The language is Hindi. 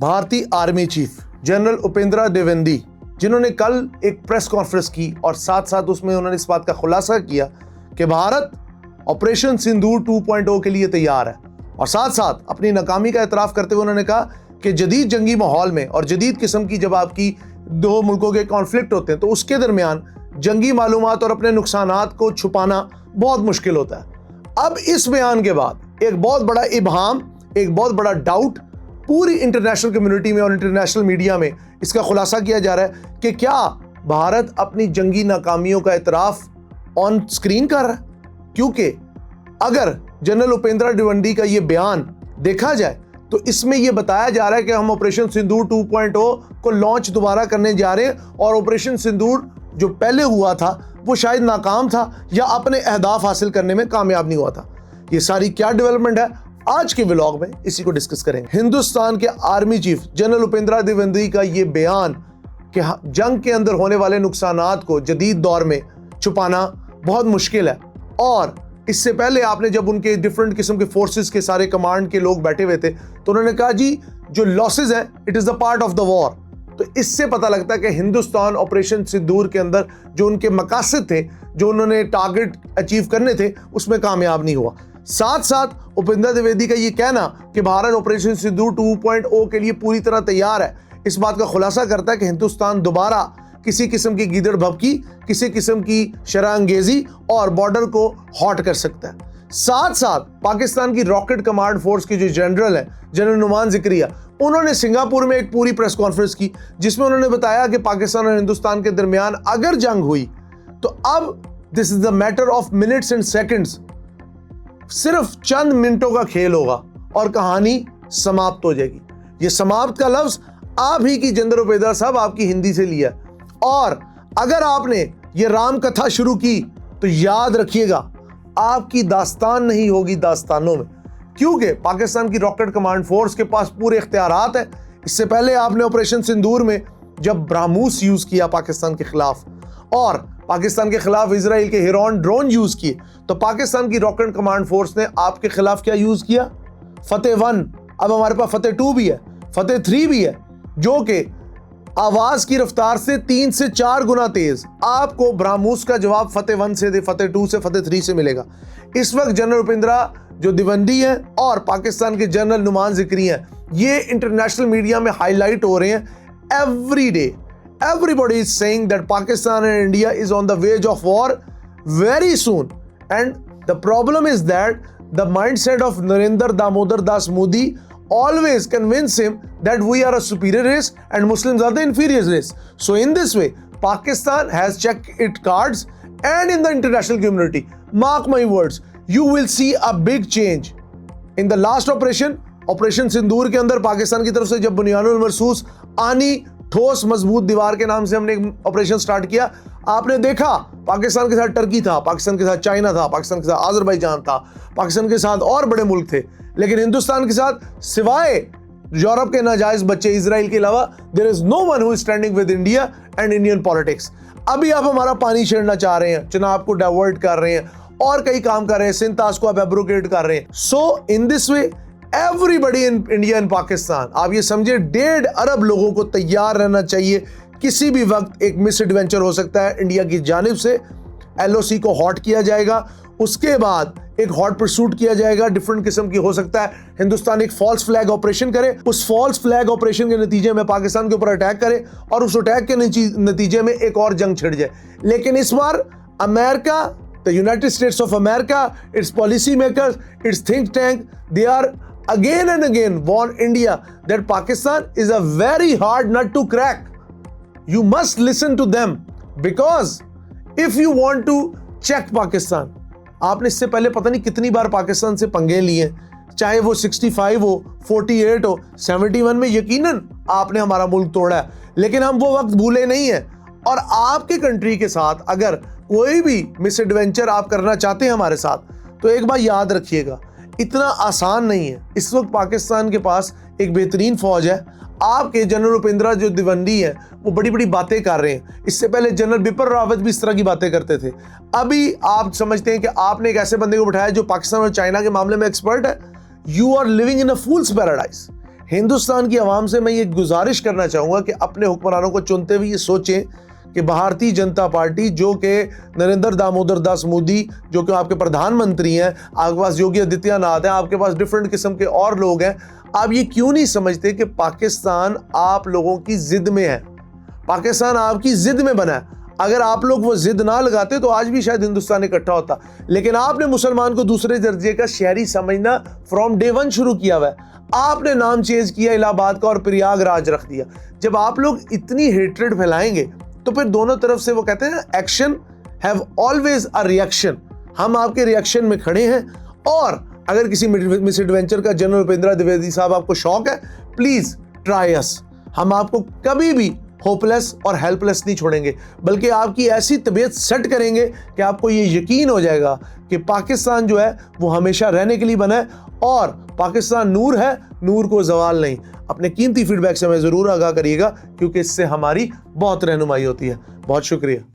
भारतीय army chief general Upendra Dwivedi, जिन्होंने कल एक प्रेस कॉन्फ्रेंस की और साथ साथ उसमें उन्होंने इस बात का खुलासा किया कि भारत ऑपरेशन सिंदूर 2.0 के लिए तैयार है, और साथ साथ अपनी नाकामी का एतराफ़ करते हुए उन्होंने कहा कि जदीद जंगी माहौल में और जदीद किस्म की जब आपकी दो मुल्कों के कॉन्फ्लिक्ट होते हैं तो उसके दरमियान जंगी मालूमात और अपने नुकसानात को छुपाना बहुत मुश्किल होता है। अब इस बयान के बाद एक बहुत बड़ा इबहाम, एक बहुत बड़ा डाउट पूरी इंटरनेशनल कम्युनिटी में और इंटरनेशनल मीडिया में इसका खुलासा किया जा रहा है कि क्या भारत अपनी जंगी नाकामियों का एतराफ़ ऑन स्क्रीन कर रहा है। क्योंकि अगर जनरल उपेंद्र द्विवेदी का ये बयान देखा जाए तो इसमें यह बताया जा रहा है कि हम ऑपरेशन सिंदूर 2.0 को लॉन्च दोबारा करने जा रहे हैं, और ऑपरेशन सिंदूर जो पहले हुआ था वो शायद नाकाम था या अपने अहदाफ हासिल करने में कामयाब नहीं हुआ था। ये सारी क्या डेवलपमेंट है, आज के व्लॉग में इसी को डिस्कस करेंगे। हिंदुस्तान के army chief general Upendra Dwivedi का ये बयान कि जंग के अंदर होने वाले नुकसानात को जदीद दौर में छुपाना बहुत मुश्किल है, और इससे पहले आपने जब उनके डिफरेंट किस्म के फोर्सेस के सारे कमांड के लोग बैठे हुए थे तो उन्होंने कहा जी जो लॉसेस हैं it is the part of the war. तो इससे पता लगता है कि हिंदुस्तान ऑपरेशन सिंदूर के अंदर जो उनके मकासद थे, जो उन्होंने टारगेट अचीव करने थे, उसमें कामयाब नहीं हुआ। साथ साथ उपेंद्र द्विवेदी का ये कहना कि भारत ऑपरेशन सिंदूर 2.0 के लिए पूरी तरह तैयार है, इस बात का खुलासा करता है कि हिंदुस्तान दोबारा किसी किस्म की गीदड़ भभकी, किसी किस्म की शरह अंगेजी और बॉर्डर को हॉट कर सकता है। साथ साथ पाकिस्तान की रॉकेट कमांड फोर्स के जो जनरल है जनरल नुमान ज़िक्रिया, उन्होंने सिंगापुर में एक पूरी प्रेस कॉन्फ्रेंस की जिसमें उन्होंने बताया कि पाकिस्तान और हिंदुस्तान के दरमियान अगर जंग हुई तो अब this is the matter of minutes and seconds, सिर्फ चंद मिनटों का खेल होगा और कहानी समाप्त हो जाएगी। ये समाप्त का लफ्ज आप ही की जनरल उपेंद्र साहब आपकी हिंदी से लिया, और अगर आपने ये राम कथा शुरू की तो याद रखिएगा आपकी दास्तान नहीं होगी दास्तानों में, क्योंकि पाकिस्तान की रॉकेट कमांड फोर्स के पास पूरे इख्तियारात हैं। इससे पहले आपने ऑपरेशन सिंदूर में जब ब्राह्मोस यूज किया पाकिस्तान के खिलाफ और पाकिस्तान के खिलाफ इजराइल के हिरॉन ड्रोन यूज किए, तो पाकिस्तान की रॉकेट कमांड फोर्स ने आपके खिलाफ क्या यूज किया, फतेह 1, अब हमारे पास फतेह 2 भी है, फतेह 3 भी है, जो कि आवाज की रफ्तार से 3 से 4 गुना तेज आपको ब्राह्मोस का जवाब फतेह 1 से, फतेह 2 से, फतेह 3 से मिलेगा। इस वक्त जनरल उपेंद्र जो द्विवेदी है और पाकिस्तान के जनरल नुमान ज़िक्री हैं, ये इंटरनेशनल मीडिया में हाईलाइट हो रहे हैं every day. Everybody is saying that Pakistan and India is on the ways of were very soon, and the problem is that the mindset of Narendra Damodar Das Modi always convince him that we are a superior race and Muslims are the inferior race. So in this way, Pakistan has checked its cards, and in the international community, mark my words, you will see a big change. In the last operation सिंदूर के अंदर पाकिस्तान की तरफ से जब बुनियानुल मरसूस आनी ठोस मजबूत दीवार के नाम से हमने एक ऑपरेशन स्टार्ट किया, आपने देखा पाकिस्तान के साथ टर्की था, पाकिस्तान के साथ चाइना था, पाकिस्तान के साथ आज़रबाईजान था, पाकिस्तान के साथ और बड़े मुल्क थे, लेकिन हिंदुस्तान के साथ सिवाय यूरोप के नाजायज बच्चे इजराइल के अलावा there is no one who is standing with India and Indian politics. अभी आप हमारा पानी छेड़ना चाह रहे हैं, चुनाव को डाइवर्ट कर रहे हैं और कई काम कर रहे हैं, सिंतास को आप एब्रोगेट कर रहे हैं। So in this way everybody in India and Pakistan, आप ये समझे 1.5 अरब लोगों को तैयार रहना चाहिए, किसी भी वक्त एक मिस एडवेंचर हो सकता है इंडिया की जानिब से। LOC को हॉट किया जाएगा, उसके बाद एक हॉट परसूट किया जाएगा, डिफरेंट किस्म की हो सकता है हिंदुस्तान एक फॉल्स फ्लैग ऑपरेशन करे, उस फॉल्स फ्लैग ऑपरेशन के नतीजे में पाकिस्तान के ऊपर अटैक करे और उस अटैक के नतीजे में एक और जंग छिड़ जाए। लेकिन इस बार America, the United States of America, its policy makers, its think tank, they are again and again warn India that Pakistan is a very hard nut to crack. You must listen to them because if you want to check Pakistan, आपने इससे पहले पता नहीं कितनी बार पाकिस्तान से पंगे लिए, चाहे वो 65 हो, 48 हो, 71 में यकीनन आपने हमारा मुल्क तोड़ा है, लेकिन हम वो वक्त भूले नहीं है। और आपके कंट्री के साथ अगर कोई भी मिस एडवेंचर आप करना चाहते हैं हमारे साथ, तो एक बार याद रखिएगा इतना आसान नहीं है। इस वक्त पाकिस्तान के पास एक बेहतरीन फौज है। आपके जनरल उपेंद्र जो द्विवेदी है वो बड़ी बड़ी बातें कर रहे हैं, इससे पहले जनरल बिपिन रावत भी इस तरह की बातें करते थे। अभी आप समझते हैं कि आपने एक ऐसे बंदे को बिठाया जो पाकिस्तान और चाइना के मामले में एक्सपर्ट है। You are living in a fool's paradise. Hindustan की आवाम से मैं ये गुजारिश करना चाहूँगा कि अपने हुक्मरानों को चुनते हुए ये सोचें कि भारतीय जनता पार्टी, जो कि नरेंद्र दामोदर दास मोदी, जो कि आपके प्रधानमंत्री हैं, आपके पास योगी आदित्यनाथ हैं, आपके पास डिफरेंट किस्म के और लोग हैं, आप ये क्यों नहीं समझते कि पाकिस्तान आप लोगों की जिद में है, पाकिस्तान आपकी जिद में बना है। अगर आप लोग वो जिद ना लगाते तो आज भी शायद हिंदुस्तान इकट्ठा होता, लेकिन आपने मुसलमान को दूसरे दर्जे का शहरी समझना फ्रॉम डे वन शुरू किया हुआ है। आपने नाम चेंज किया इलाहाबाद का और प्रयागराज रख दिया। जब आप लोग इतनी हेट्रेड फैलाएंगे तो फिर दोनों तरफ से, वो कहते हैं action have always a reaction, हम आपके रिएक्शन में खड़े हैं। और अगर किसी मिस एडवेंचर का जनरल उपेंद्र द्विवेदी साहब आपको शौक है, प्लीज ट्राई अस। हम आपको कभी भी होपलेस और हेल्पलेस नहीं छोड़ेंगे, बल्कि आपकी ऐसी तबीयत सेट करेंगे कि आपको ये यकीन हो जाएगा कि पाकिस्तान जो है वो हमेशा रहने के लिए बना है और पाकिस्तान नूर है, नूर को ज़वाल नहीं। अपने कीमती फीडबैक से हमें ज़रूर आगाह करिएगा, क्योंकि इससे हमारी बहुत रहनुमाई होती है। बहुत शुक्रिया।